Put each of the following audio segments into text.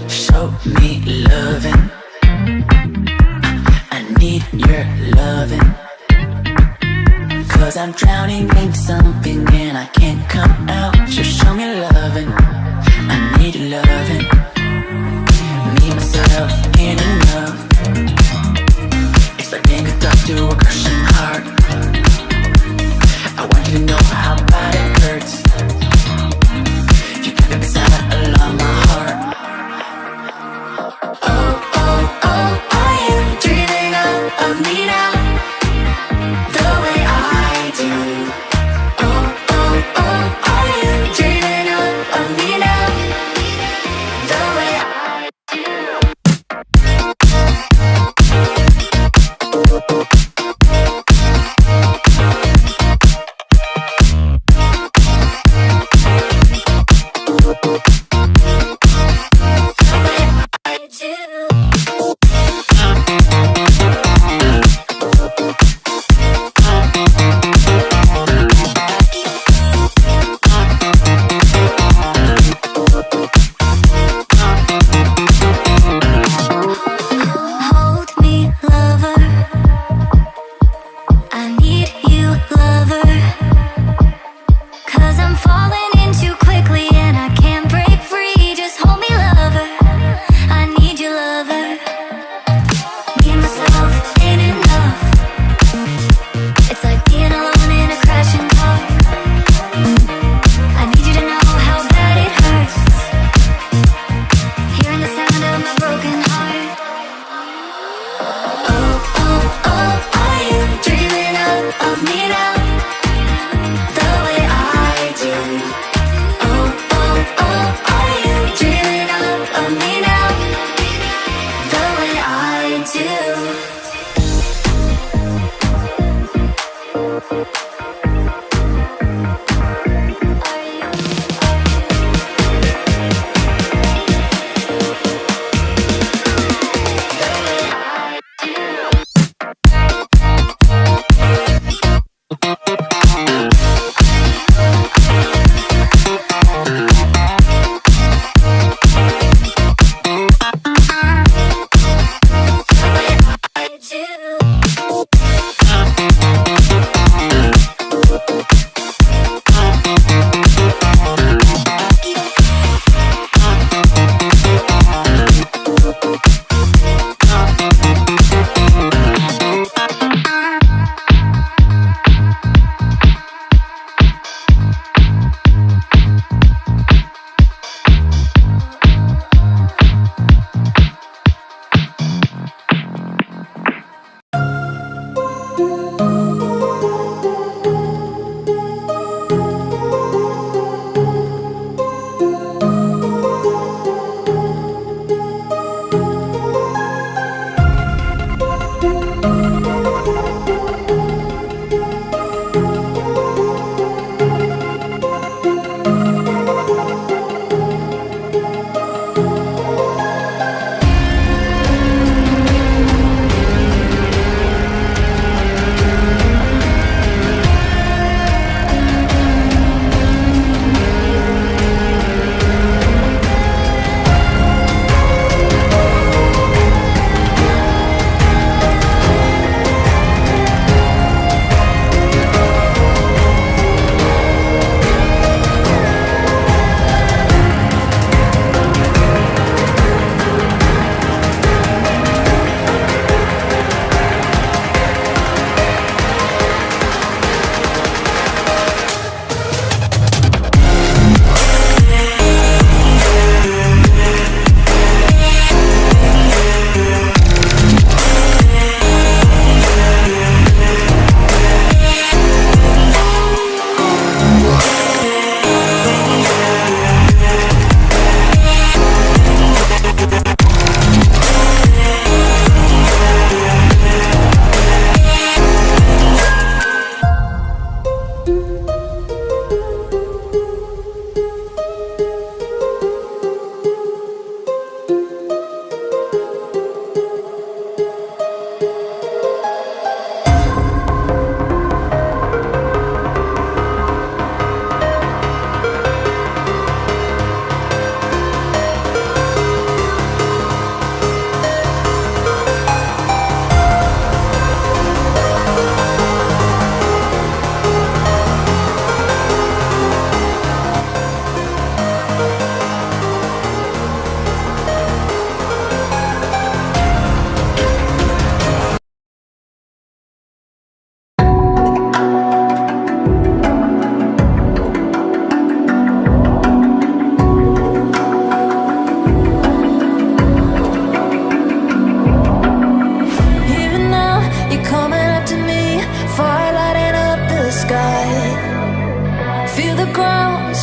Show me loving. I need your loving. 'Cause I'm drowning in something and I can't come out. Just show me loving. I need loving. Me, myself, ain't enough. Expecting a thought to a crushing heart. I want you to know how bad it hurts. You got me beside along my heart. Oh, oh, oh, are you dreaming of me now? The way I do. Oh, oh, oh, are you dreaming of me now? The way I do.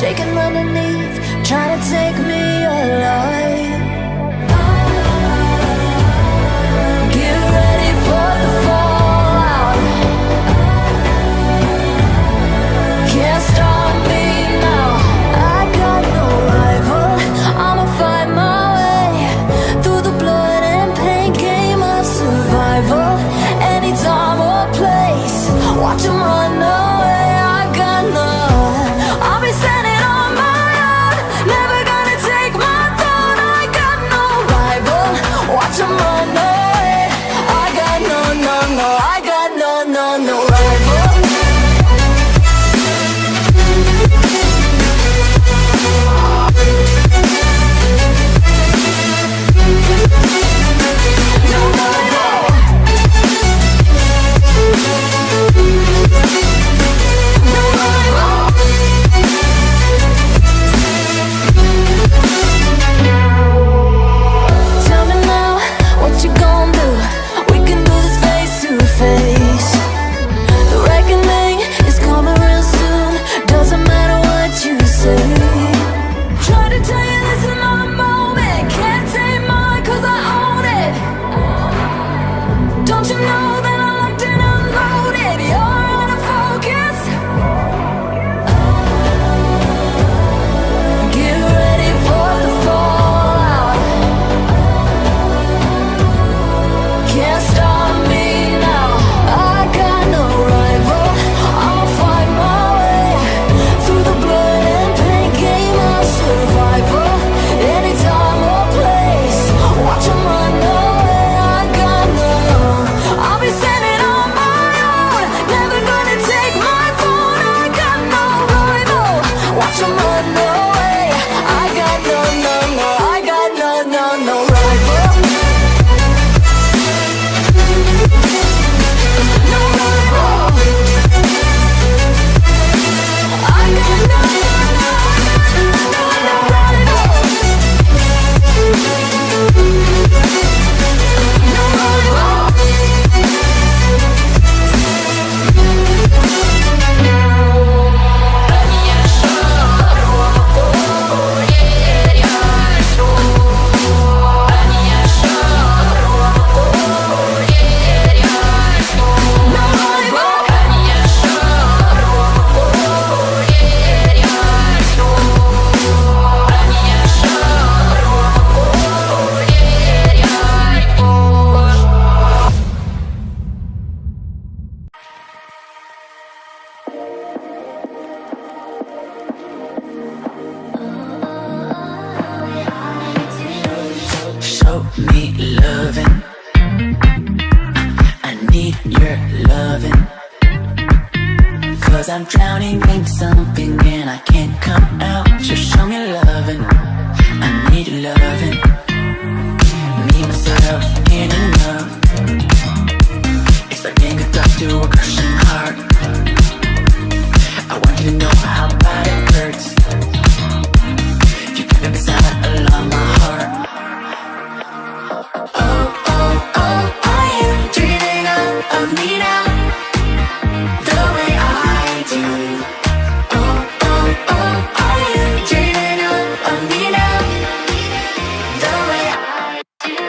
shaking underneath, trying to take me alive. Get ready for the fallout. Can't stop me now. I got no rival. I'ma find my way through the blood and pain game of survival. Any time or place, watch 'em run away. I got none. I'll be standing on my own, never gonna take my throne. I got no rival. Watch 'em run away. I got no, no, no. I got no, no, no rival. Tell me now, what you gonna do? We can do this face to face. The reckoning is coming real soon. Doesn't matter what you say. Try to tell you this is my moment. Can't take mine 'cause I own it. Don't you know that I'm locked and unloaded? You're out of focus. Get ready for the fallout. Can't stop me now. I got no rival. I'll find my way through the blood and pain game of survival. Any time or place, watch 'em run away. I got no. I'll be standing on my own, never gonna take my phone. I got no rival. Watch 'em run away. I got no, no, no. I got no, no, no rival. No rival. I got no, no, no, no, no rival. No rival. Show me loving. I need your loving. 'Cause I'm drowning in something and I can't come out. Just show me loving. I need loving. Me, myself, and enough. Expecting a thought to a crushing heart. I want you to know how bad it hurts. If you keep it beside along my heart. Oh, oh, oh, are you dreaming of me now? The way I do. Oh, oh, oh, are you dreaming of me now? The way I do.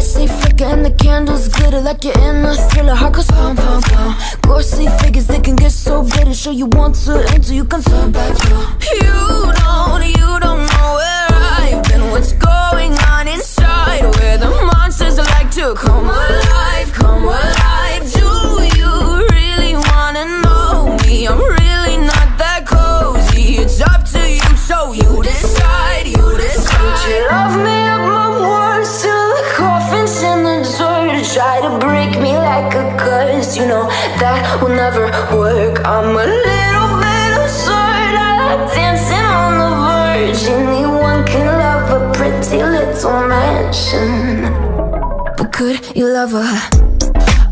Mercy flicker and the candles glitter like you're in a thriller. Heart goes pum pum pum. Ghostly figures, they can get so bitter. Show you want to enter, you can turn back. You don't know where I've been. What's going on inside? Where the monsters like to come alive, come alive. Do you really wanna know me? I'm really not that cozy. It's up to you, so you decide, you decide. Would you love me at my worst till the coffin's in the dirt? Try to break me like a curse, you know that will never work. I'm a little bit absurd. I like dancing on the verge. Anyone can love a pretty little mansion, but could you love a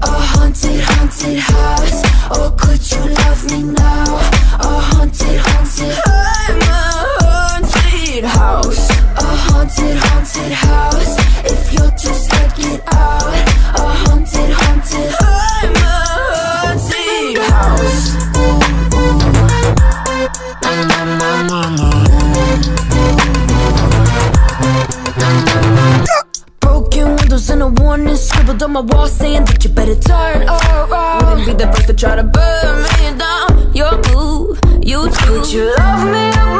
haunted, haunted house? Or could you love me now? A haunted, haunted, I'm a haunted house. A haunted, haunted house. If you're too scared, get out. A haunted, haunted, I'm a haunted house. Broken windows and a warning scribbled on my wall saying that you better turn around. Wouldn't be the first to try to burn me down. You're blue, you too. Would you love me?